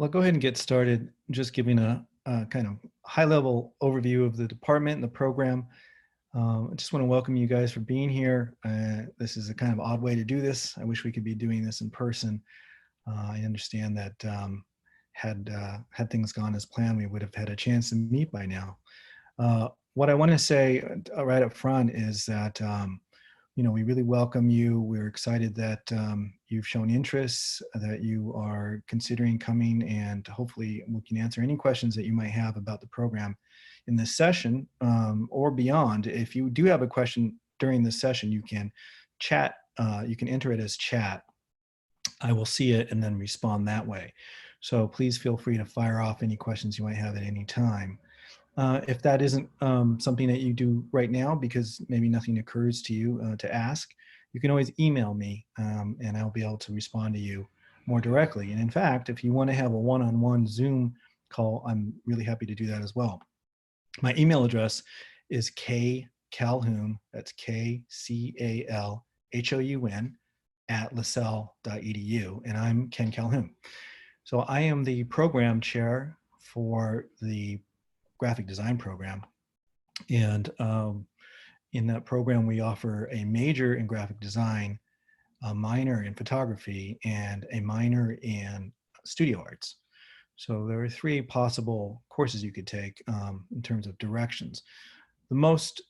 Well, I'll go ahead and get started, just giving a kind of high-level overview of the department and the program. I just want to welcome you guys for being here. This is a kind of odd way to do this. I wish we could be doing this in person. I understand that had things gone as planned, we would have had a chance to meet by now. What I want to say right up front is that we really welcome you. We're excited that you've shown interest, that you are considering coming, and hopefully we can answer any questions that you might have about the program in this session or beyond. If you do have a question during this session, you can chat, you can enter it as chat. I will see it and then respond that way. So please feel free to fire off any questions you might have at any time. If that isn't something that you do right now because maybe nothing occurs to you to ask, you can always email me and I'll be able to respond to you more directly. And in fact, if you want to have a one-on-one Zoom call, I'm really happy to do that as well. My email address is kcalhoun, that's KCALHOUN, at lasell.edu, and I'm Ken Calhoun. So I am the program chair for the graphic design program. And in that program, we offer a major in graphic design, a minor in photography, and a minor in studio arts. So there are three possible courses you could take in terms of directions. The most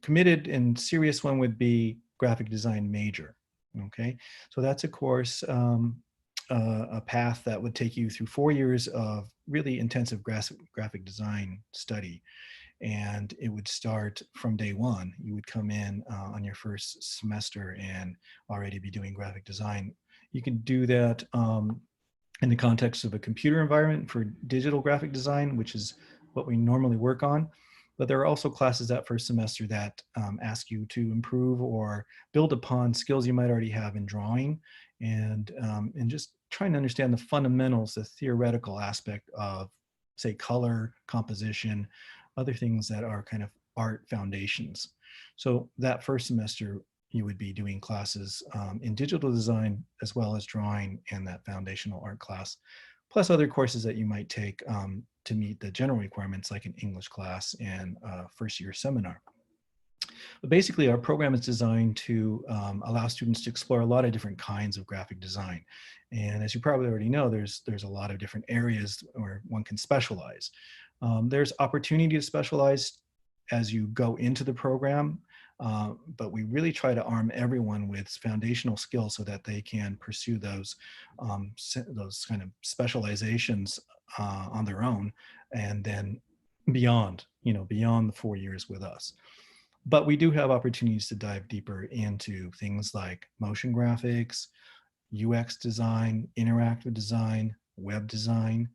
committed and serious one would be graphic design major. Okay, so that's a course, a path that would take you through 4 years of really intensive graphic design study. And it would start from day one. You would come in on your first semester and already be doing graphic design. You can do that in the context of a computer environment for digital graphic design, which is what we normally work on. But there are also classes that first semester that ask you to improve or build upon skills you might already have in drawing and just trying to understand the fundamentals, the theoretical aspect of, say, color, composition, other things that are kind of art foundations. So that first semester, you would be doing classes in digital design as well as drawing and that foundational art class, plus other courses that you might take to meet the general requirements like an English class and first year seminar. But basically, our program is designed to allow students to explore a lot of different kinds of graphic design. And as you probably already know, there's a lot of different areas where one can specialize. There's opportunity to specialize as you go into the program, but we really try to arm everyone with foundational skills so that they can pursue those kind of specializations on their own, and then beyond, beyond the 4 years with us. But we do have opportunities to dive deeper into things like motion graphics, UX design, interactive design, web design,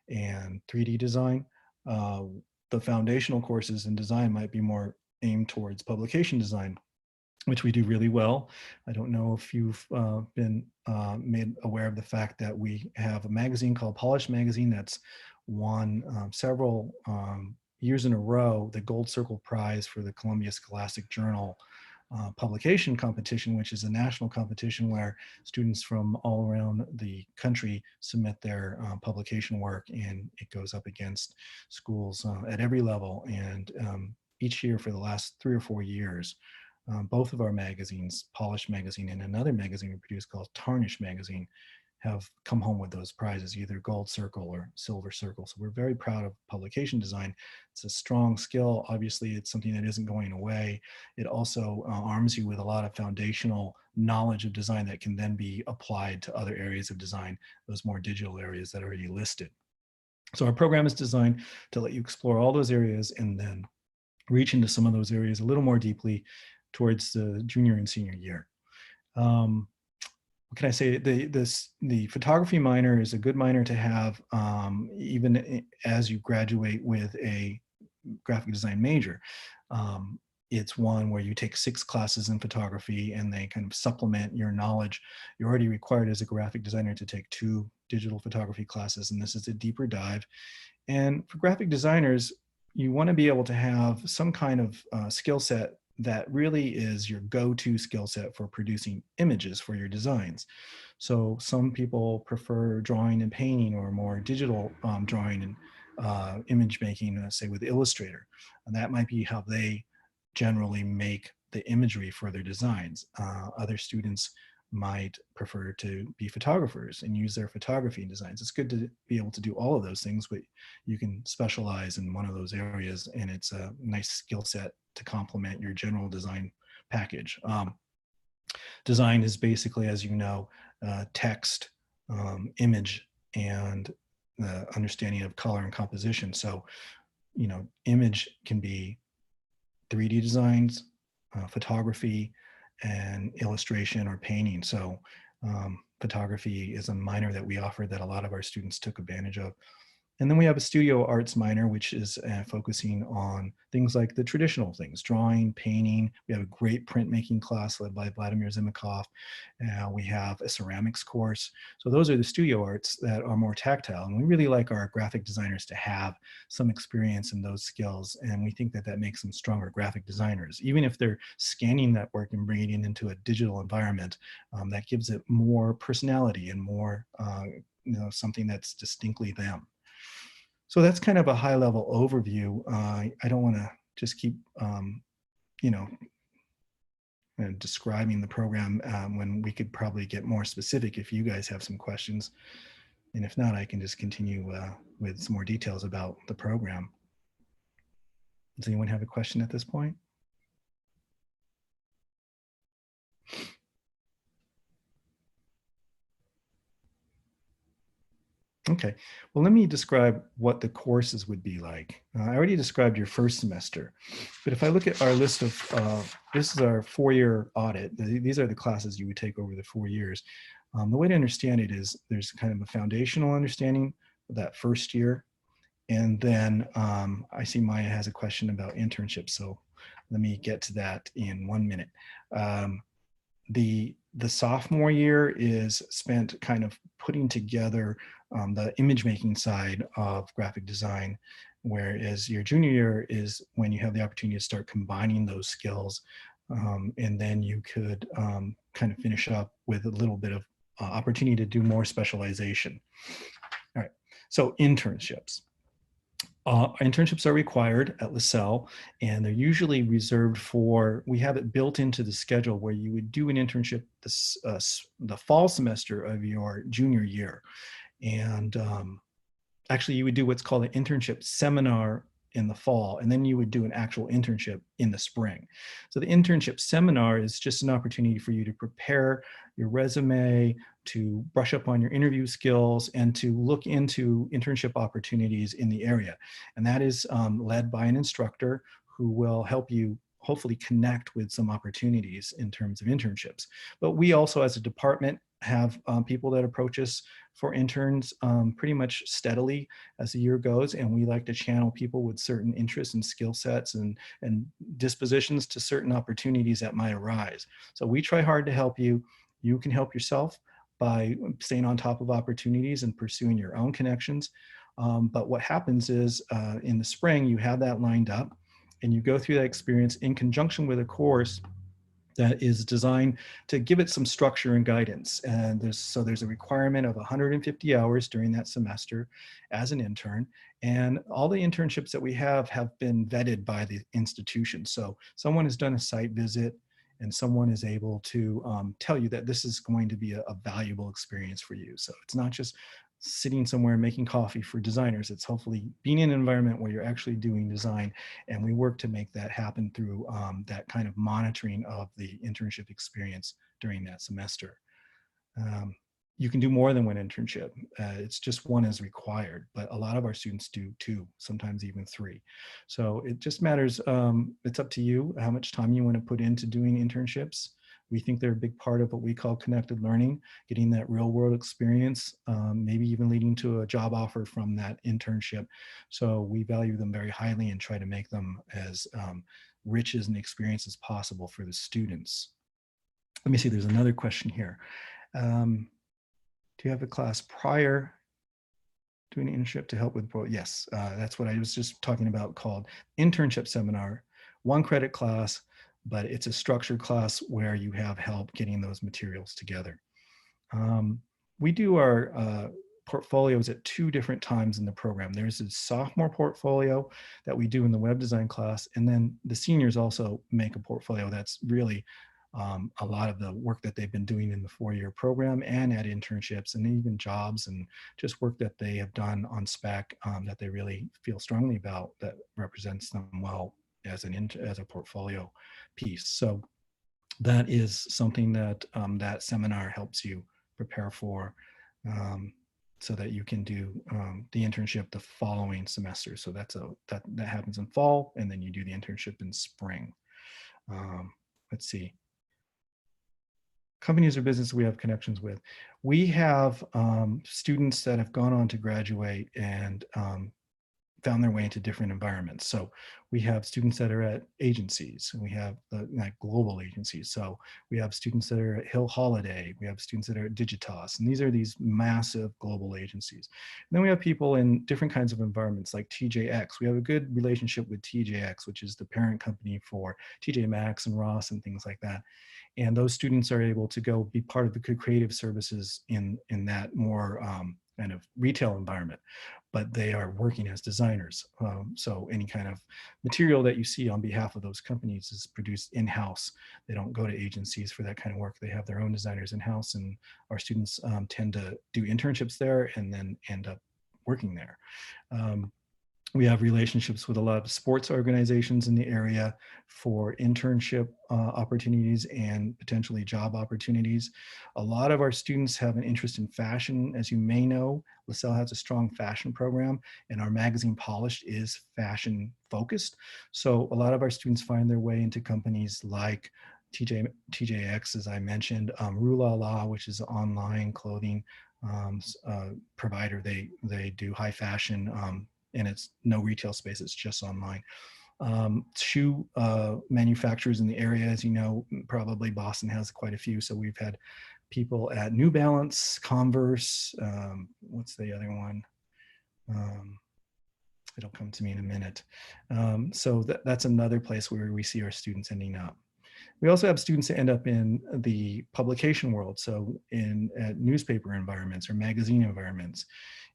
and 3D design. The foundational courses in design might be more aimed towards publication design, which we do really well. I don't know if you've been made aware of the fact that we have a magazine called Polish Magazine that's won several years in a row the Gold Circle Prize for the Columbia Scholastic Journal publication competition, which is a national competition where students from all around the country submit their publication work, and it goes up against schools at every level. And each year for the last 3 or 4 years, both of our magazines, Polish Magazine and another magazine we produce called Tarnish Magazine, have come home with those prizes, either Gold Circle or Silver Circle. So we're very proud of publication design. It's a strong skill. Obviously, it's something that isn't going away. It also arms you with a lot of foundational knowledge of design that can then be applied to other areas of design, those more digital areas that are already listed. So our program is designed to let you explore all those areas and then reach into some of those areas a little more deeply towards the junior and senior year. What can I say? The photography minor is a good minor to have even as you graduate with a graphic design major. It's one where you take 6 classes in photography and they kind of supplement your knowledge. You're already required as a graphic designer to take 2 digital photography classes, and this is a deeper dive. And for graphic designers, you want to be able to have some kind of skill set that really is your go-to skill set for producing images for your designs. So some people prefer drawing and painting, or more digital drawing and image making, say with Illustrator. And that might be how they generally make the imagery for their designs. Other students might prefer to be photographers and use their photography in designs. It's good to be able to do all of those things, but you can specialize in one of those areas, and it's a nice skill set to complement your general design package. Design is basically, as you know, text, image, and the understanding of color and composition. So, image can be 3D designs, photography, and illustration or painting. So photography is a minor that we offer that a lot of our students took advantage of. And then we have a studio arts minor, which is focusing on things like the traditional things, drawing, painting. We have a great printmaking class led by Vladimir Zimikov. We have a ceramics course. So those are the studio arts that are more tactile. And we really like our graphic designers to have some experience in those skills. And we think that that makes them stronger graphic designers. Even if they're scanning that work and bringing it into a digital environment, that gives it more personality and more, something that's distinctly them. So that's kind of a high level overview. I don't want to just keep, you know, describing the program when we could probably get more specific if you guys have some questions. And if not, I can just continue with some more details about the program. Does anyone have a question at this point? Okay, well, let me describe what the courses would be like. I already described your first semester, but if I look at our list of, this is our 4-year audit. These are the classes you would take over the 4 years. The way to understand it is there's kind of a foundational understanding of that first year. And then I see Maya has a question about internships. So let me get to that in 1 minute. The sophomore year is spent kind of putting together the image making side of graphic design, whereas your junior year is when you have the opportunity to start combining those skills, and then you could kind of finish up with a little bit of opportunity to do more specialization. All right, so internships. Internships are required at Lasell, and they're usually reserved for, we have it built into the schedule where you would do an internship the fall semester of your junior year. And actually you would do what's called an internship seminar in the fall, and then you would do an actual internship in the spring. So the internship seminar is just an opportunity for you to prepare your resume, to brush up on your interview skills, and to look into internship opportunities in the area. And that is led by an instructor who will help you hopefully connect with some opportunities in terms of internships. But we also, as a department, have people that approach us for interns pretty much steadily as the year goes, and we like to channel people with certain interests and skill sets and dispositions to certain opportunities that might arise. So we try hard to help you. You can help yourself by staying on top of opportunities and pursuing your own connections. But what happens is in the spring, you have that lined up and you go through that experience in conjunction with a course that is designed to give it some structure and guidance. And there's a requirement of 150 hours during that semester as an intern. And all the internships that we have been vetted by the institution. So someone has done a site visit and someone is able to tell you that this is going to be a valuable experience for you. So it's not just sitting somewhere making coffee for designers. It's hopefully being in an environment where you're actually doing design. And we work to make that happen through that kind of monitoring of the internship experience during that semester. You can do more than one internship. It's just one is required, but a lot of our students do 2, sometimes even 3. So it just matters. It's up to you how much time you want to put into doing internships. We think they're a big part of what we call connected learning, getting that real world experience, maybe even leading to a job offer from that internship. So we value them very highly and try to make them as rich as an experience as possible for the students. Let me see, there's another question here. Do you have a class prior to an internship to help with? Yes, that's what I was just talking about, called internship seminar, 1 credit class but it's a structured class where you have help getting those materials together. We do our portfolios at two different times in the program. There's a sophomore portfolio that we do in the web design class, and then the seniors also make a portfolio that's really a lot of the work that they've been doing in the 4-year program and at internships and even jobs and just work that they have done on spec that they really feel strongly about that represents them well as a portfolio piece. So that is something that that seminar helps you prepare for, so that you can do the internship the following semester. So that happens in fall, and then you do the internship in spring. Let's see. Companies or business we have connections with. We have students that have gone on to graduate and found their way into different environments. So we have students that are at agencies, and we have like global agencies. So we have students that are at Hill Holiday, we have students that are at Digitas, and these massive global agencies. And then we have people in different kinds of environments like TJX. We have a good relationship with TJX, which is the parent company for TJ Maxx and Ross and things like that. And those students are able to go be part of the creative services in that more kind of retail environment, but they are working as designers. So any kind of material that you see on behalf of those companies is produced in-house. They don't go to agencies for that kind of work. They have their own designers in-house, and our students tend to do internships there and then end up working there. We have relationships with a lot of sports organizations in the area for internship opportunities and potentially job opportunities. A lot of our students have an interest in fashion. As you may know, Lasell has a strong fashion program, and our magazine Polished is fashion focused. So a lot of our students find their way into companies like TJX, as I mentioned, Rulala, which is an online clothing provider. They do high fashion, and it's no retail space, it's just online. Shoe manufacturers in the area, as you know, probably Boston has quite a few. So we've had people at New Balance, Converse, what's the other one? It'll come to me in a minute. So that's another place where we see our students ending up. We also have students that end up in the publication world, so in newspaper environments or magazine environments.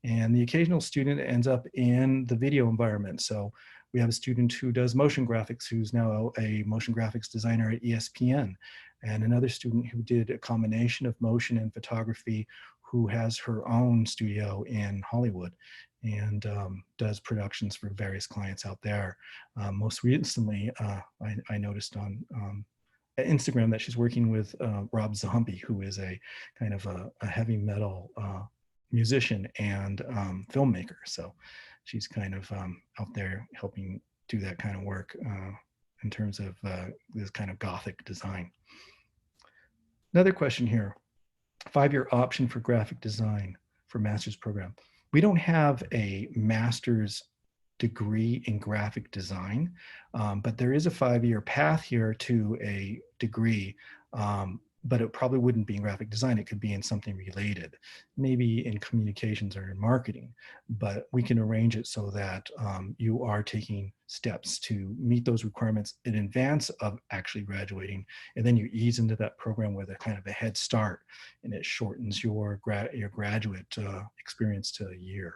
And the occasional student ends up in the video environment. So we have a student who does motion graphics, who's now a motion graphics designer at ESPN, and another student who did a combination of motion and photography, who has her own studio in Hollywood and does productions for various clients out there. Most recently, I noticed on Instagram that she's working with Rob Zombie, who is a kind of a heavy metal musician and filmmaker. So she's kind of out there helping do that kind of work in terms of this kind of gothic design. Another question here, 5-year option for graphic design for master's program. We don't have a master's degree in graphic design, but there is a 5-year path here to a degree, but it probably wouldn't be in graphic design. It could be in something related, maybe in communications or in marketing, but we can arrange it so that you are taking steps to meet those requirements in advance of actually graduating, and then you ease into that program with a kind of a head start, and it shortens your graduate experience to a year.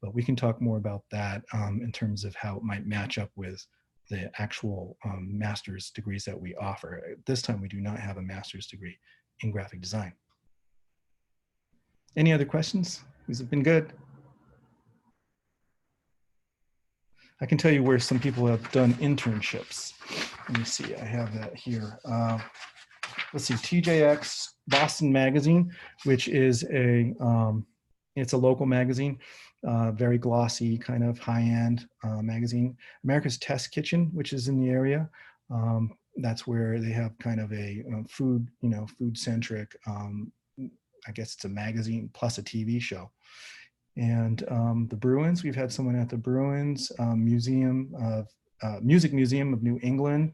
But we can talk more about that in terms of how it might match up with the actual master's degrees that we offer. At this time, we do not have a master's degree in graphic design. Any other questions? These have been good. I can tell you where some people have done internships. Let me see, I have that here. Let's see, TJX Boston Magazine, which is it's a local magazine, very glossy, kind of high-end magazine. America's Test Kitchen, which is in the area. That's where they have kind of a food-centric, I guess it's a magazine plus a TV show. And the Bruins, we've had someone at the Bruins Music Museum of New England,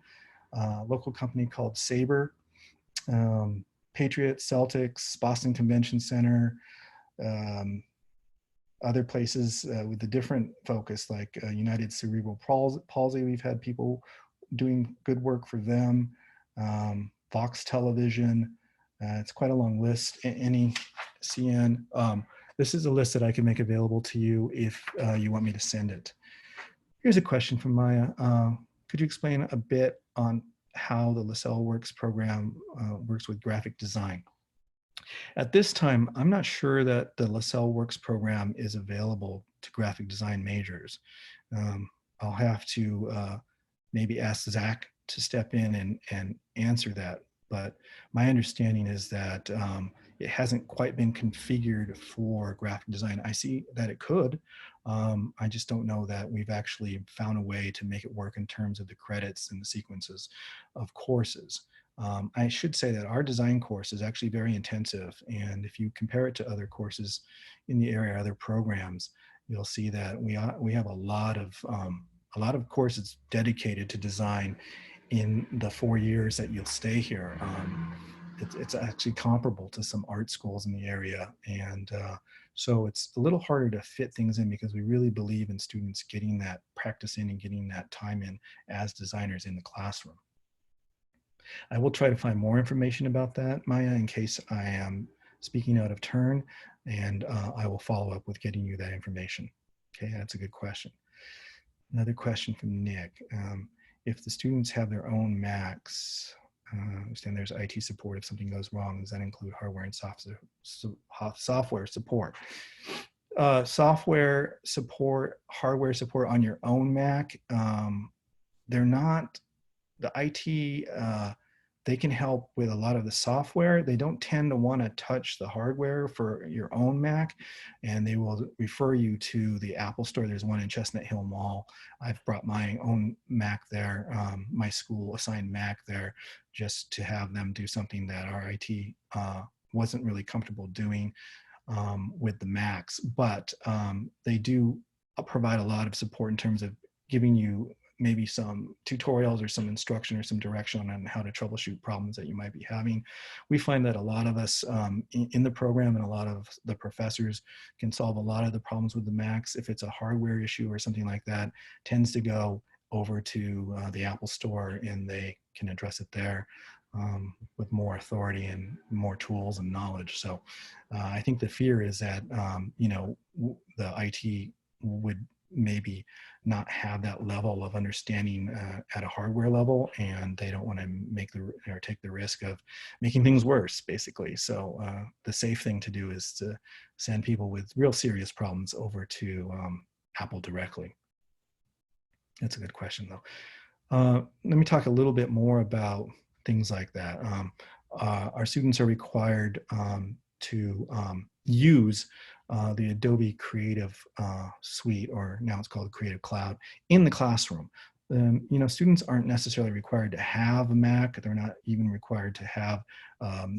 local company called Sabre, Patriots, Celtics, Boston Convention Center, other places with a different focus like United Cerebral Palsy. We've had people doing good work for them. Fox Television, it's quite a long list. Any CN. This is a list that I can make available to you if you want me to send it. Here's a question from Maya. Could you explain a bit on how the Lasell Works program works with graphic design? At this time, I'm not sure that the Lasell Works program is available to graphic design majors. I'll have to maybe ask Zach to step in and answer that. But my understanding is that it hasn't quite been configured for graphic design. I see that it could. I just don't know that we've actually found a way to make it work in terms of the credits and the sequences of courses. I should say that our design course is actually very intensive. And if you compare it to other courses in the area, other programs, you'll see that we have a lot of courses dedicated to design in the 4 years that you'll stay here. It's actually comparable to some art schools in the area. And so it's a little harder to fit things in because we really believe in students getting that practice in and getting that time in as designers in the classroom. I will try to find more information about that, Maya, in case I am speaking out of turn, and I will follow up with getting you that information. Okay, that's a good question. Another question from Nick. If the students have their own Macs, I understand there's IT support if something goes wrong. Does that include hardware and software support? Software support, hardware support on your own Mac, they're not, the IT, they can help with a lot of the software. They don't tend to want to touch the hardware for your own Mac, and they will refer you to the Apple store. There's one in Chestnut Hill Mall. I've brought my own Mac there, my school assigned Mac there, just to have them do something that our IT wasn't really comfortable doing with the Macs. But they do provide a lot of support in terms of giving you maybe some tutorials or some instruction or some direction on how to troubleshoot problems that you might be having. We find that a lot of us in the program and a lot of the professors can solve a lot of the problems with the Macs. If it's a hardware issue or something like that, tends to go over to the Apple store and they can address it there with more authority and more tools and knowledge. So I think the fear is that, you know, the IT would maybe not have that level of understanding at a hardware level, and they don't want to make or take the risk of making things worse, basically. So the safe thing to do is to send people with real serious problems over to Apple directly. That's a good question, though. Let me talk a little bit more about things like that. Our students are required to use the Adobe Creative Suite, or now it's called Creative Cloud, in the classroom. You know, students aren't necessarily required to have a Mac. They're not even required to have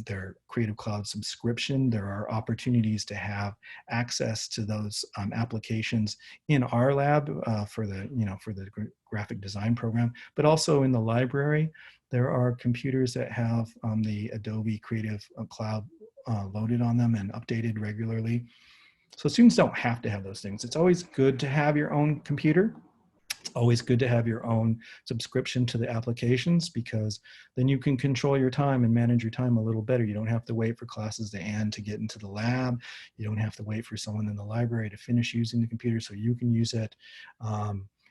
their Creative Cloud subscription. There are opportunities to have access to those applications in our lab for the, you know, for the graphic design program, but also in the library. There are computers that have the Adobe Creative Cloud loaded on them and updated regularly. So students don't have to have those things. It's always good to have your own computer. It's always good to have your own subscription to the applications, because then you can control your time and manage your time a little better. You don't have to wait for classes to end to get into the lab. You don't have to wait for someone in the library to finish using the computer so you can use it.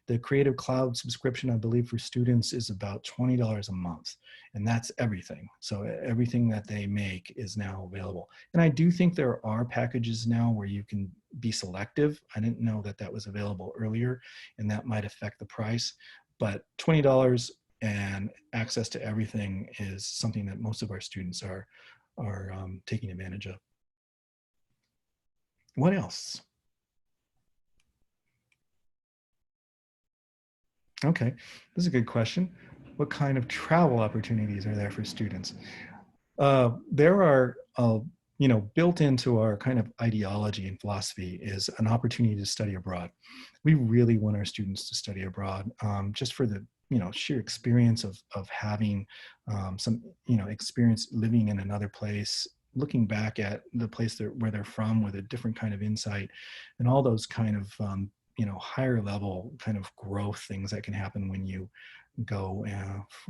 The Creative Cloud subscription, I believe, for students is about $20 a month, and that's everything. So everything that they make is now available. And I do think there are packages now where you can be selective. I didn't know that that was available earlier, and that might affect the price. But $20 and access to everything is something that most of our students are taking advantage of. What else? Okay, this is a good question. What kind of travel opportunities are there for students? There are, you know, built into our kind of ideology and philosophy is an opportunity to study abroad. We really want our students to study abroad, just for the, you know, sheer experience of having some, you know, experience living in another place, looking back at the place where they're from with a different kind of insight, and all those kind of you know, higher level kind of growth things that can happen when you go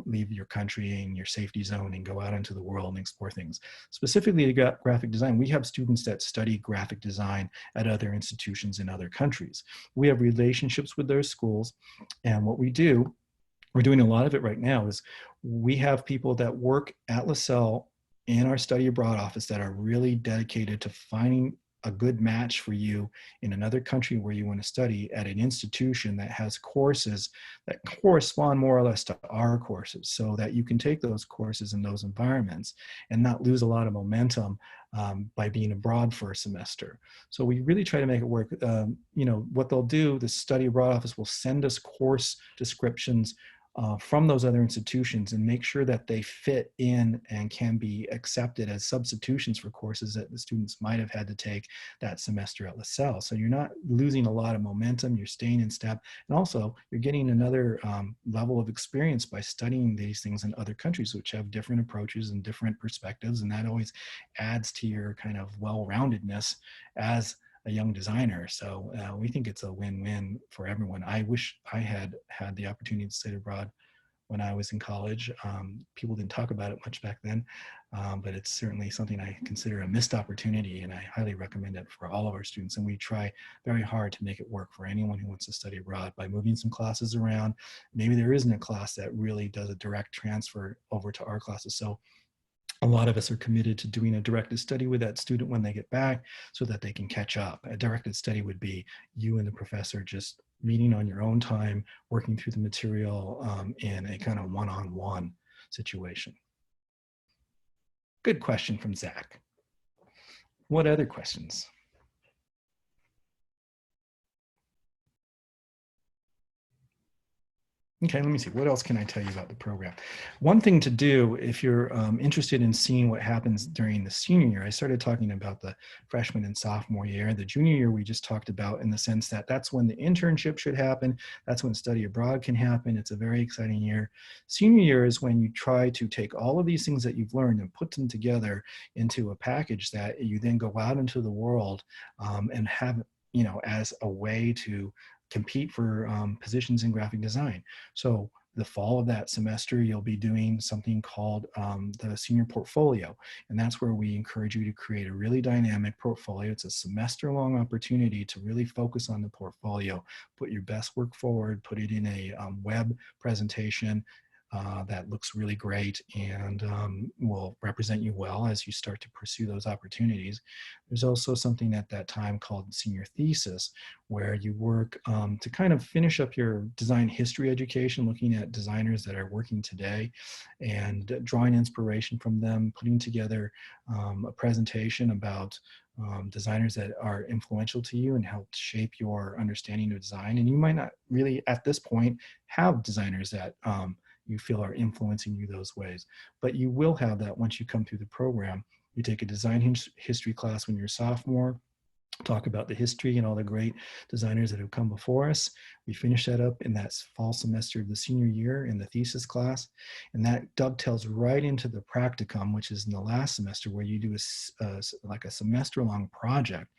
leave your country and your safety zone and go out into the world and explore things. Specifically to graphic design, we have students that study graphic design at other institutions in other countries. We have relationships with those schools, and what we do, we're doing a lot of it right now, is we have people that work at Lasell in our study abroad office that are really dedicated to finding a good match for you in another country where you want to study at an institution that has courses that correspond more or less to our courses, so that you can take those courses in those environments and not lose a lot of momentum by being abroad for a semester. So we really try to make it work. What they'll do, the study abroad office will send us course descriptions from those other institutions and make sure that they fit in and can be accepted as substitutions for courses that the students might have had to take that semester at Lasell. So you're not losing a lot of momentum, you're staying in step, and also you're getting another level of experience by studying these things in other countries, which have different approaches and different perspectives, and that always adds to your kind of well-roundedness as a young designer. So we think it's a win-win for everyone. I wish I had had the opportunity to study abroad when I was in college. People didn't talk about it much back then, but it's certainly something I consider a missed opportunity, and I highly recommend it for all of our students. And we try very hard to make it work for anyone who wants to study abroad by moving some classes around. Maybe there isn't a class that really does a direct transfer over to our classes. So a lot of us are committed to doing a directed study with that student when they get back so that they can catch up. A directed study would be you and the professor just meeting on your own time, working through the material in a kind of one-on-one situation. Good question from Zach. What other questions? Okay, let me see. What else can I tell you about the program? One thing to do if you're interested in seeing what happens during the senior year, I started talking about the freshman and sophomore year. The junior year we just talked about, in the sense that that's when the internship should happen. That's when study abroad can happen. It's a very exciting year. Senior year is when you try to take all of these things that you've learned and put them together into a package that you then go out into the world and have, as a way to compete for positions in graphic design. So the fall of that semester, you'll be doing something called the senior portfolio. And that's where we encourage you to create a really dynamic portfolio. It's a semester-long opportunity to really focus on the portfolio, put your best work forward, put it in a web presentation that looks really great and will represent you well as you start to pursue those opportunities. There's also something at that time called senior thesis, where you work to kind of finish up your design history education, looking at designers that are working today and drawing inspiration from them, putting together a presentation about designers that are influential to you and helped shape your understanding of design. And you might not really, at this point, have designers that you feel are influencing you those ways. But you will have that once you come through the program. You take a design history class when you're a sophomore, talk about the history and all the great designers that have come before us. We finish that up in that fall semester of the senior year in the thesis class. And that dovetails right into the practicum, which is in the last semester, where you do like a semester-long project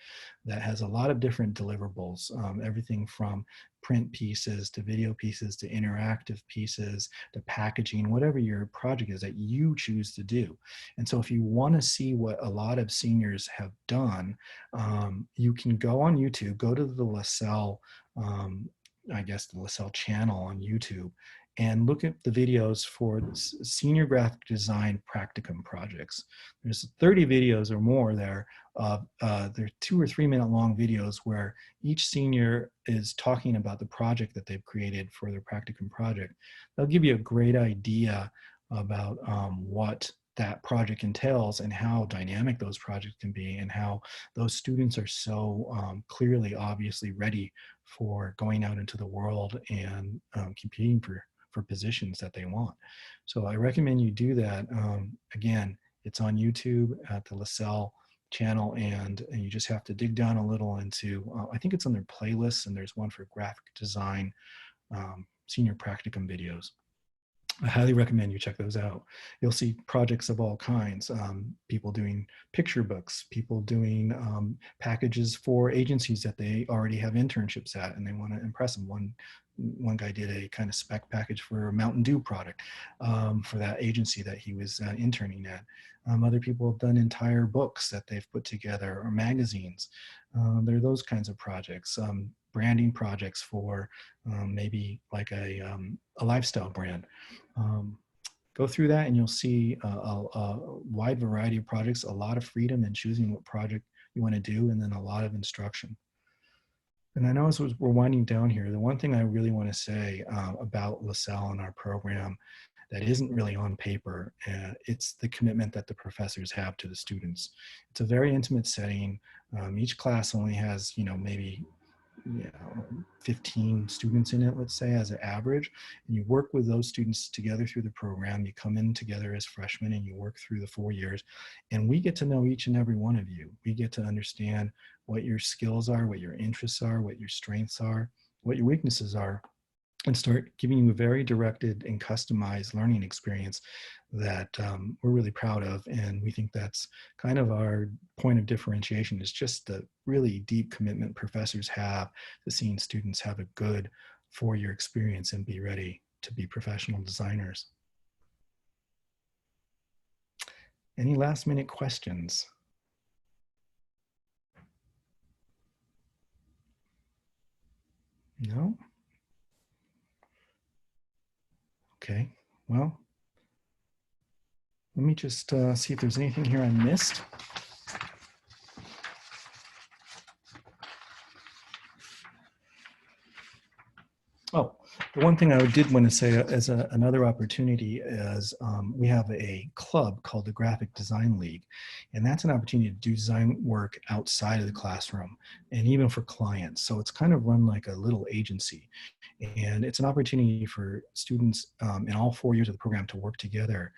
that has a lot of different deliverables, everything from print pieces to video pieces to interactive pieces to packaging, whatever your project is that you choose to do. And so if you want to see what a lot of seniors have done, you can go on YouTube, go to the Lasell, the Lasell channel on YouTube, and look at the videos for senior graphic design practicum projects. There's 30 videos or more there. They're 2 or 3 minute long videos where each senior is talking about the project that they've created for their practicum project. They'll give you a great idea about what that project entails and how dynamic those projects can be, and how those students are so clearly, obviously ready for going out into the world and competing for positions that they want. So I recommend you do that. Again, it's on YouTube at the Lasell channel, and you just have to dig down a little into, I think it's on their playlists, and there's one for graphic design senior practicum videos. I highly recommend you check those out. You'll see projects of all kinds, people doing picture books, people doing packages for agencies that they already have internships at and they want to impress them. One one guy did a kind of spec package for a Mountain Dew product for that agency that he was interning at. Other people have done entire books that they've put together, or magazines. There are those kinds of projects. Branding projects for maybe like a lifestyle brand. Go through that and you'll see a wide variety of projects, a lot of freedom in choosing what project you want to do, and then a lot of instruction. And I know as we're winding down here, the one thing I really want to say about Lasell and our program that isn't really on paper, it's the commitment that the professors have to the students. It's a very intimate setting. Each class only has, maybe 15 students in it, let's say, as an average. And you work with those students together through the program. You come in together as freshmen and you work through the 4 years. And we get to know each and every one of you. We get to understand what your skills are, what your interests are, what your strengths are, what your weaknesses are, and start giving you a very directed and customized learning experience that we're really proud of. And we think that's kind of our point of differentiation, is just the really deep commitment professors have to seeing students have a good 4-year experience and be ready to be professional designers. Any last minute questions? No? Okay, well, let me just see if there's anything here I missed. Oh, the one thing I did want to say as another opportunity is we have a club called the Graphic Design League, and that's an opportunity to do design work outside of the classroom and even for clients. So it's kind of run like a little agency, and it's an opportunity for students in all 4 years of the program to work together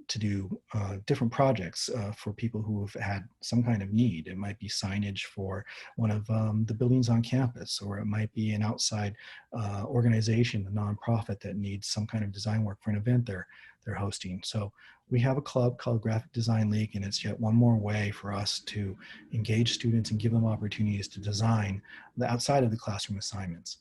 to do different projects for people who have had some kind of need. It might be signage for one of the buildings on campus, or it might be an outside organization, a nonprofit that needs some kind of design work for an event they're hosting. So we have a club called Graphic Design League, and it's yet one more way for us to engage students and give them opportunities to design the outside of the classroom assignments.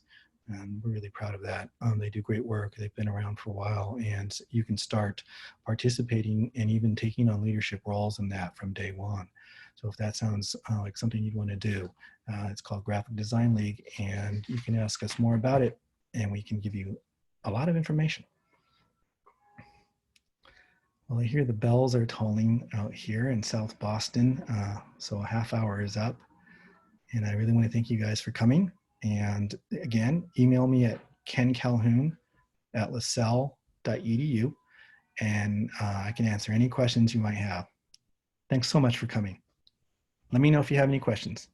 And we're really proud of that. They do great work. They've been around for a while, and you can start participating and even taking on leadership roles in that from day one. So if that sounds like something you'd want to do, it's called Graphic Design League, and you can ask us more about it, and we can give you a lot of information. Well, I hear the bells are tolling out here in South Boston, so a half hour is up, and I really want to thank you guys for coming. And again, email me at kencalhoun@lasell.edu, and I can answer any questions you might have. Thanks so much for coming. Let me know if you have any questions.